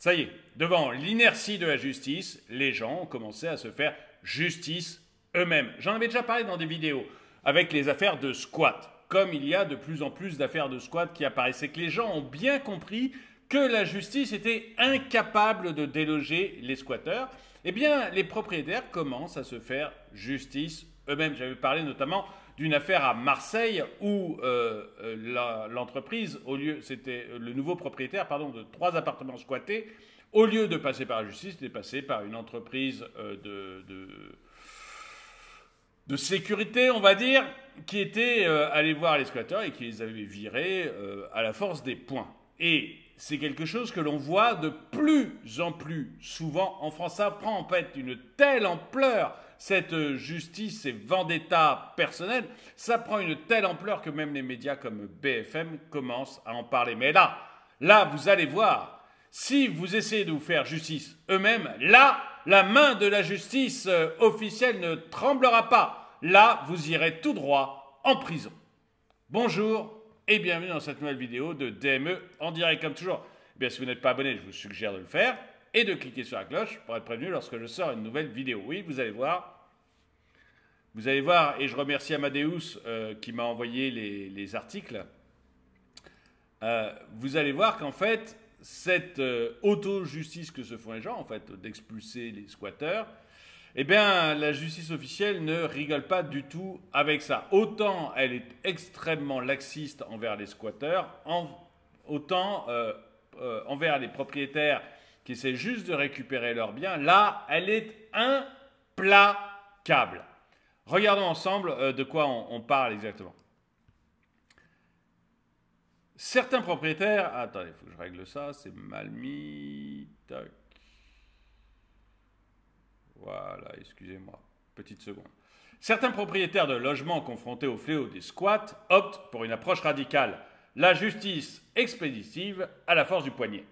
Ça y est, devant l'inertie de la justice, les gens ont commencé à se faire justice eux-mêmes. J'en avais déjà parlé dans des vidéos avec les affaires de squat. Comme il y a de plus en plus d'affaires de squat qui apparaissent, c'est que les gens ont bien compris que la justice était incapable de déloger les squatteurs. Eh bien, les propriétaires commencent à se faire justice eux-mêmes. J'avais parlé notamment d'une affaire à Marseille où l'entreprise, c'était le nouveau propriétaire, de 3 appartements squattés, au lieu de passer par la justice, était passé par une entreprise de sécurité, on va dire, qui était allé voir les squatteurs et qui les avait virés à la force des poings. Et c'est quelque chose que l'on voit de plus en plus souvent en France. Ça prend en fait une telle ampleur, cette justice et vendetta personnelle, ça prend une telle ampleur que même les médias comme BFM commencent à en parler. Mais là, vous allez voir, si vous essayez de vous faire justice eux-mêmes, là, la main de la justice officielle ne tremblera pas. Là, vous irez tout droit en prison. Bonjour et bienvenue dans cette nouvelle vidéo de DME en direct. Comme toujours, eh bien, si vous n'êtes pas abonné, je vous suggère de le faire et de cliquer sur la cloche pour être prévenu lorsque je sors une nouvelle vidéo. Oui, vous allez voir. Vous allez voir, et je remercie Amadeus qui m'a envoyé les articles. Vous allez voir qu'en fait, cette auto-justice que se font les gens, en fait, d'expulser les squatteurs, eh bien, la justice officielle ne rigole pas du tout avec ça. Autant elle est extrêmement laxiste envers les squatteurs, autant envers les propriétaires qui essaient juste de récupérer leurs biens, là, elle est implacable. Regardons ensemble de quoi on parle exactement. Certains propriétaires... Attendez, il faut que je règle ça, c'est mal mis. Tac. Voilà, excusez-moi. Petite seconde. Certains propriétaires de logements confrontés au fléau des squats optent pour une approche radicale. La justice expéditive à la force du poignet.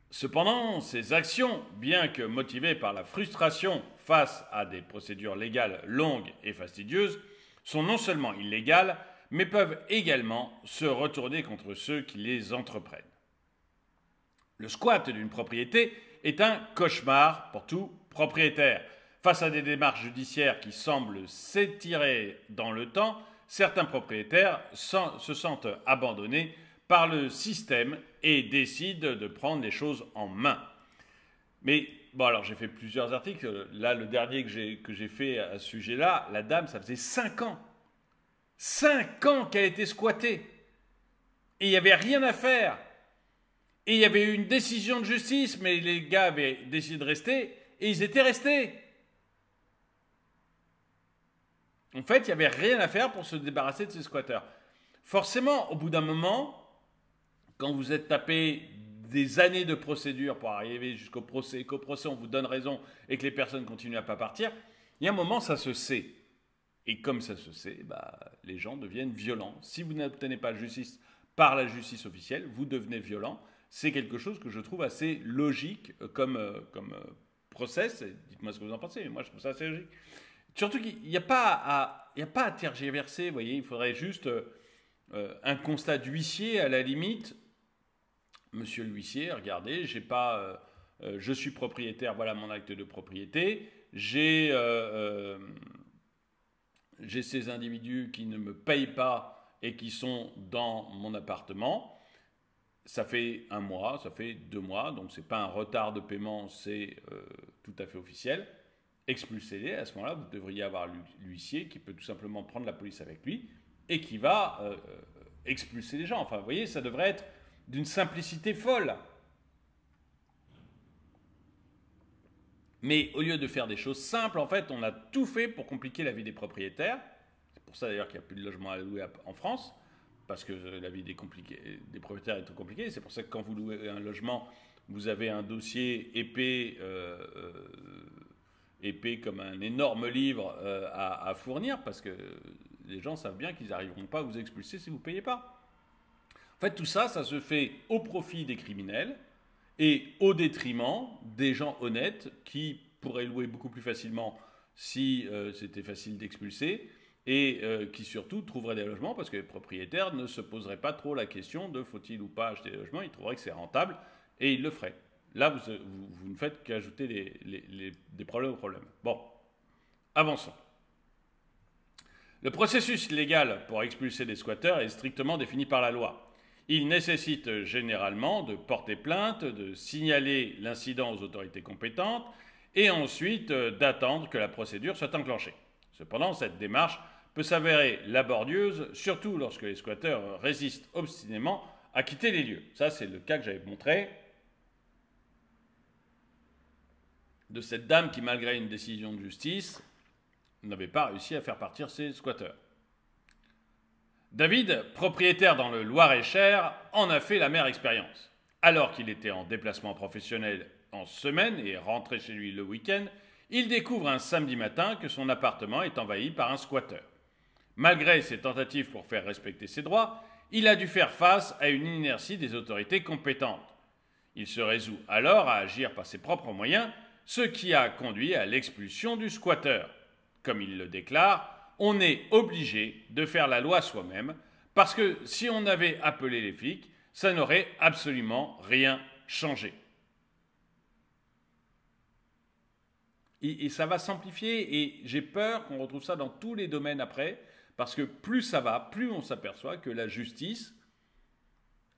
Cependant, ces actions, bien que motivées par la frustration face à des procédures légales longues et fastidieuses, sont non seulement illégales, mais peuvent également se retourner contre ceux qui les entreprennent. Le squat d'une propriété est un cauchemar pour tout propriétaire. Face à des démarches judiciaires qui semblent s'étirer dans le temps, certains propriétaires se sentent abandonnés par le système et décident de prendre les choses en main. Mais, bon, alors j'ai fait plusieurs articles. Là, le dernier que j'ai fait à ce sujet-là, la dame, ça faisait 5 ans. 5 ans qu'elle était squattée. Et il n'y avait rien à faire. Et il y avait eu une décision de justice, mais les gars avaient décidé de rester, et ils étaient restés. En fait, il n'y avait rien à faire pour se débarrasser de ces squatteurs. Forcément, au bout d'un moment, quand vous êtes tapé des années de procédure pour arriver jusqu'au procès, qu'au procès on vous donne raison et que les personnes continuent à ne pas partir, il y a un moment, ça se sait. Et comme ça se sait, les gens deviennent violents. Si vous n'obtenez pas de justice par la justice officielle, vous devenez violent. C'est quelque chose que je trouve assez logique comme process. Dites-moi ce que vous en pensez, mais moi je trouve ça assez logique. Surtout qu'il n'y a pas à tergiverser, vous voyez, il faudrait juste un constat d'huissier à la limite. Monsieur l'huissier, regardez, je suis propriétaire, voilà mon acte de propriété, j'ai ces individus qui ne me payent pas et qui sont dans mon appartement. Ça fait 1 mois, ça fait 2 mois, donc ce n'est pas un retard de paiement, c'est tout à fait officiel. Expulsez-les, à ce moment-là, vous devriez avoir l'huissier qui peut tout simplement prendre la police avec lui et qui va expulser les gens. Enfin, vous voyez, ça devrait être d'une simplicité folle. Mais au lieu de faire des choses simples, en fait, on a tout fait pour compliquer la vie des propriétaires. C'est pour ça d'ailleurs qu'il n'y a plus de logements à louer en France. Parce que la vie des propriétaires est trop compliquée. C'est pour ça que quand vous louez un logement, vous avez un dossier épais comme un énorme livre à fournir, parce que les gens savent bien qu'ils n'arriveront pas à vous expulser si vous ne payez pas. En fait, tout ça, ça se fait au profit des criminels et au détriment des gens honnêtes qui pourraient louer beaucoup plus facilement si c'était facile d'expulser, et qui surtout trouveraient des logements parce que les propriétaires ne se poseraient pas trop la question de faut-il ou pas acheter des logements, ils trouveraient que c'est rentable et ils le feraient. Là, vous ne faites qu'ajouter des problèmes aux problèmes. Bon, avançons. Le processus légal pour expulser des squatteurs est strictement défini par la loi. Il nécessite généralement de porter plainte, de signaler l'incident aux autorités compétentes et ensuite d'attendre que la procédure soit enclenchée. Cependant, cette démarche peut s'avérer laborieuse, surtout lorsque les squatteurs résistent obstinément à quitter les lieux. Ça, c'est le cas que j'avais montré de cette dame qui, malgré une décision de justice, n'avait pas réussi à faire partir ses squatteurs. David, propriétaire dans le Loir-et-Cher, en a fait l'amère expérience. Alors qu'il était en déplacement professionnel en semaine et rentré chez lui le week-end, il découvre un samedi matin que son appartement est envahi par un squatteur. Malgré ses tentatives pour faire respecter ses droits, il a dû faire face à une inertie des autorités compétentes. Il se résout alors à agir par ses propres moyens, ce qui a conduit à l'expulsion du squatteur. Comme il le déclare, on est obligé de faire la loi soi-même, parce que si on avait appelé les flics, ça n'aurait absolument rien changé. Et ça va s'amplifier, et j'ai peur qu'on retrouve ça dans tous les domaines après, parce que plus ça va, plus on s'aperçoit que la justice,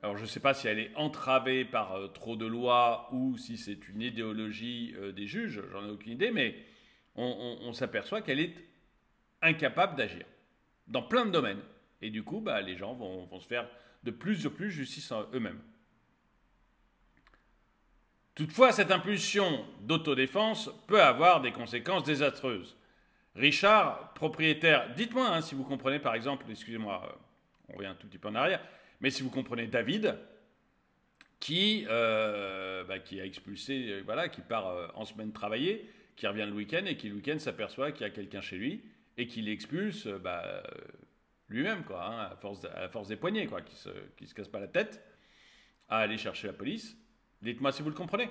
alors je ne sais pas si elle est entravée par trop de lois ou si c'est une idéologie des juges, j'en ai aucune idée, mais on s'aperçoit qu'elle est incapable d'agir dans plein de domaines. Et du coup, les gens vont se faire de plus en plus justice en eux-mêmes. Toutefois, cette impulsion d'autodéfense peut avoir des conséquences désastreuses. Richard, propriétaire, dites-moi si vous comprenez par exemple, excusez-moi, on revient un tout petit peu en arrière, mais si vous comprenez David, qui a expulsé, qui part en semaine travailler, qui revient le week-end et qui le week-end s'aperçoit qu'il y a quelqu'un chez lui et qui l'expulse lui-même, à force des poignets, qui se casse pas la tête à aller chercher la police. Dites-moi si vous le comprenez.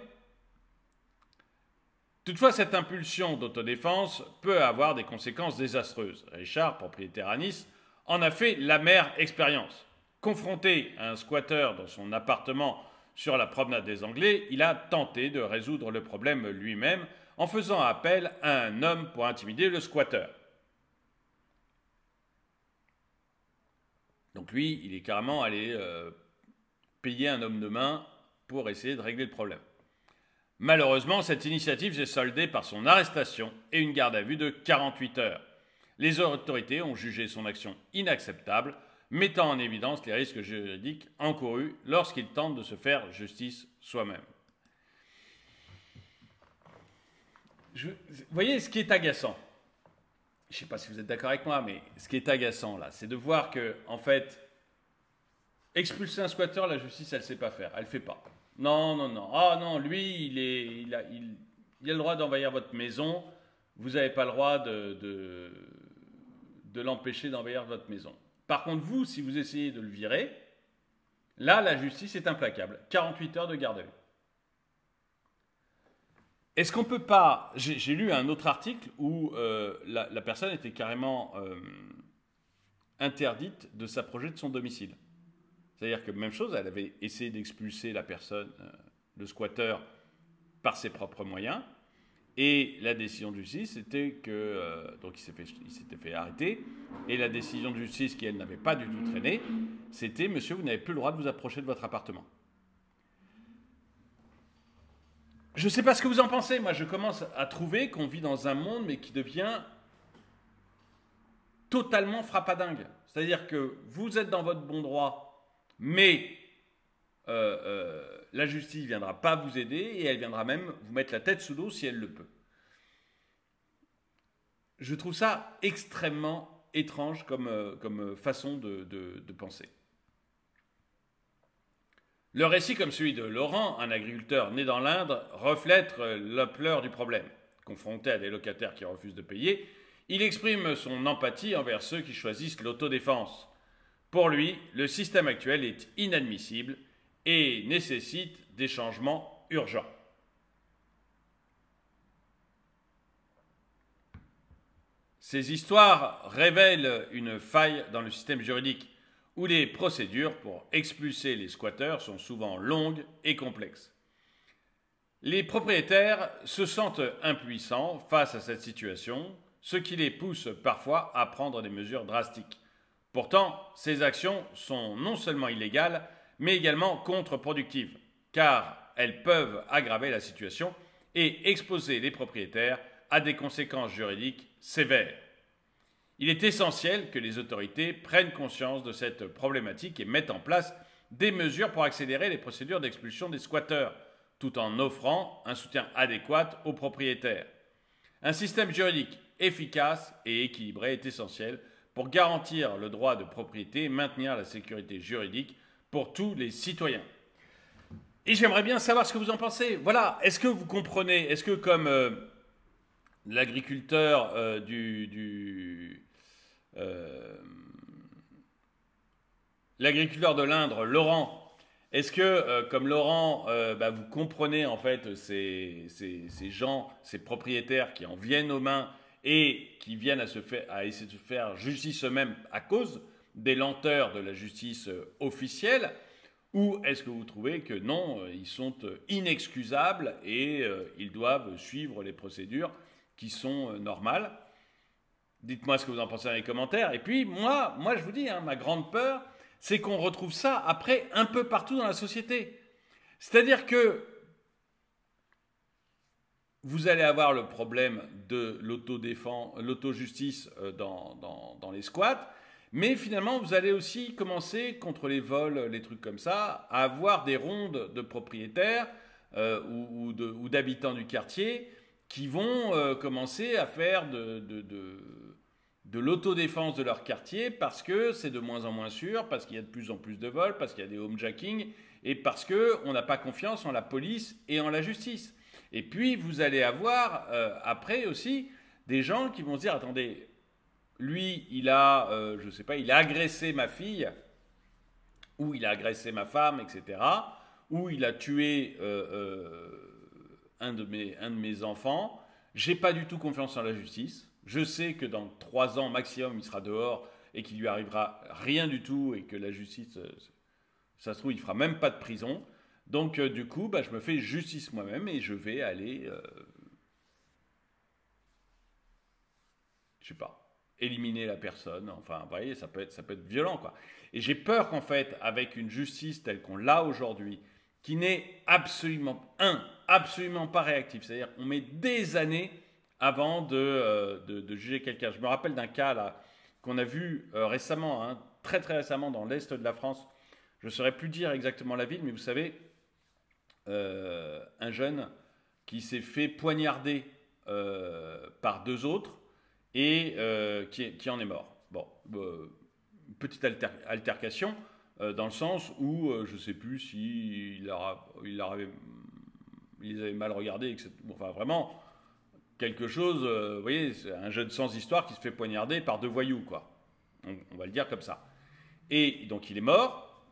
Toutefois, cette impulsion d'autodéfense peut avoir des conséquences désastreuses. Richard, propriétaire à Nice, en a fait l'amère expérience. Confronté à un squatteur dans son appartement sur la promenade des Anglais, il a tenté de résoudre le problème lui-même en faisant appel à un homme pour intimider le squatteur. Donc lui, il est carrément allé payer un homme de main pour essayer de régler le problème. Malheureusement, cette initiative s'est soldée par son arrestation et une garde à vue de 48 heures. Les autorités ont jugé son action inacceptable, mettant en évidence les risques juridiques encourus lorsqu'il tente de se faire justice soi-même. Vous voyez ce qui est agaçant. Je ne sais pas si vous êtes d'accord avec moi, mais ce qui est agaçant là, c'est de voir que, en fait, expulser un squatteur, la justice, elle ne sait pas faire, elle ne fait pas. Non. Ah non, lui, il a le droit d'envahir votre maison. Vous n'avez pas le droit de l'empêcher d'envahir votre maison. Par contre, vous, si vous essayez de le virer, là, la justice est implacable. 48 heures de garde à vue. Est-ce qu'on ne peut pas... J'ai lu un autre article où la personne était carrément interdite de s'approcher de son domicile. C'est-à-dire que même chose, elle avait essayé d'expulser la personne, le squatteur, par ses propres moyens. Et la décision de justice, c'était que... donc il s'était fait arrêter. Et la décision de justice, qui elle n'avait pas du tout traîné, c'était « Monsieur, vous n'avez plus le droit de vous approcher de votre appartement ». Je ne sais pas ce que vous en pensez. Moi, je commence à trouver qu'on vit dans un monde, mais qui devient totalement frappadingue. C'est-à-dire que vous êtes dans votre bon droit, mais la justice ne viendra pas vous aider et elle viendra même vous mettre la tête sous l'eau si elle le peut. Je trouve ça extrêmement étrange comme façon de penser. Le récit, comme celui de Laurent, un agriculteur né dans l'Indre, reflète l'ampleur du problème. Confronté à des locataires qui refusent de payer, il exprime son empathie envers ceux qui choisissent l'autodéfense. Pour lui, le système actuel est inadmissible et nécessite des changements urgents. Ces histoires révèlent une faille dans le système juridique où les procédures pour expulser les squatteurs sont souvent longues et complexes. Les propriétaires se sentent impuissants face à cette situation, ce qui les pousse parfois à prendre des mesures drastiques. Pourtant, ces actions sont non seulement illégales, mais également contre-productives, car elles peuvent aggraver la situation et exposer les propriétaires à des conséquences juridiques sévères. Il est essentiel que les autorités prennent conscience de cette problématique et mettent en place des mesures pour accélérer les procédures d'expulsion des squatteurs, tout en offrant un soutien adéquat aux propriétaires. Un système juridique efficace et équilibré est essentiel pour garantir le droit de propriété et maintenir la sécurité juridique pour tous les citoyens. Et j'aimerais bien savoir ce que vous en pensez. Voilà, est-ce que vous comprenez, est-ce que comme l'agriculteur l'agriculteur de l'Indre, Laurent, est-ce que, comme Laurent, vous comprenez en fait ces gens, ces propriétaires qui en viennent aux mains et qui viennent à essayer de se faire justice eux-mêmes à cause des lenteurs de la justice officielle? Ou est-ce que vous trouvez que non, ils sont inexcusables et ils doivent suivre les procédures qui sont normales? Dites-moi ce que vous en pensez dans les commentaires. Et puis moi je vous dis, ma grande peur, c'est qu'on retrouve ça après un peu partout dans la société. C'est-à-dire que vous allez avoir le problème de l'autojustice dans les squats, mais finalement vous allez aussi commencer contre les vols, les trucs comme ça, à avoir des rondes de propriétaires ou d'habitants du quartier qui vont commencer à faire de l'autodéfense de leur quartier parce que c'est de moins en moins sûr, parce qu'il y a de plus en plus de vols, parce qu'il y a des homejacking et parce qu'on n'a pas confiance en la police et en la justice. Et puis vous allez avoir après aussi des gens qui vont se dire, attendez, lui il a, je sais pas, il a agressé ma fille, ou il a agressé ma femme, etc., ou il a tué un de mes enfants, j'ai pas du tout confiance en la justice. Je sais que dans 3 ans maximum, il sera dehors et qu'il lui arrivera rien du tout et que la justice, ça se trouve, il fera même pas de prison. Donc du coup, je me fais justice moi-même et je vais aller, je sais pas, éliminer la personne. Enfin, vous voyez, ça peut être violent, quoi. Et j'ai peur qu'en fait, avec une justice telle qu'on l'a aujourd'hui, qui n'est absolument pas réactive, c'est-à-dire on met des années avant de juger quelqu'un. Je me rappelle d'un cas là qu'on a vu récemment, très très récemment dans l'Est de la France. Je ne saurais plus dire exactement la ville, mais vous savez, un jeune qui s'est fait poignarder par 2 autres et qui en est mort. Bon, petite altercation dans le sens où je ne sais plus s'il les avait mal regardés, etc. Enfin, vraiment quelque chose, vous voyez, c'est un jeune sans histoire qui se fait poignarder par 2 voyous, quoi. On va le dire comme ça. Et donc il est mort.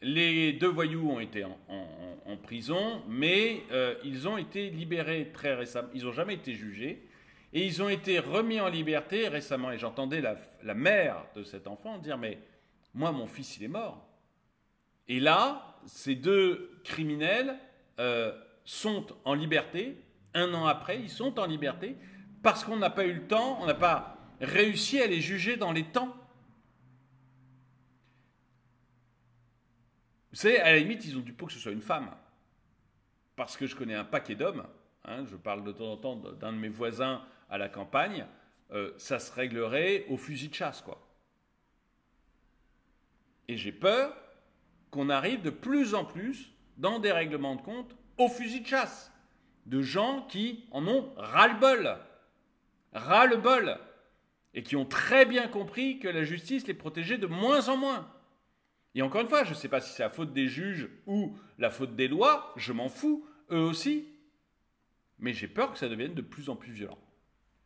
Les 2 voyous ont été en prison, mais ils ont été libérés très récemment. Ils n'ont jamais été jugés. Et ils ont été remis en liberté récemment. Et j'entendais la mère de cet enfant dire, mais moi, mon fils, il est mort. Et là, ces 2 criminels sont en liberté. 1 an après, ils sont en liberté parce qu'on n'a pas eu le temps, on n'a pas réussi à les juger dans les temps. Vous savez, à la limite, ils ont du pot que ce soit une femme. Parce que je connais un paquet d'hommes, je parle de temps en temps d'un de mes voisins à la campagne, ça se réglerait au fusil de chasse, quoi. Et j'ai peur qu'on arrive de plus en plus dans des règlements de compte au fusil de chasse. De gens qui en ont ras-le-bol, et qui ont très bien compris que la justice les protégeait de moins en moins. Et encore une fois, je ne sais pas si c'est la faute des juges ou la faute des lois, je m'en fous, eux aussi, mais j'ai peur que ça devienne de plus en plus violent.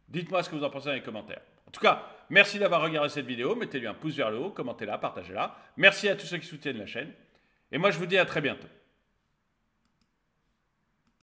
Dites-moi ce que vous en pensez dans les commentaires. En tout cas, merci d'avoir regardé cette vidéo, mettez-lui un pouce vers le haut, commentez-la, partagez-la. Merci à tous ceux qui soutiennent la chaîne, et moi je vous dis à très bientôt.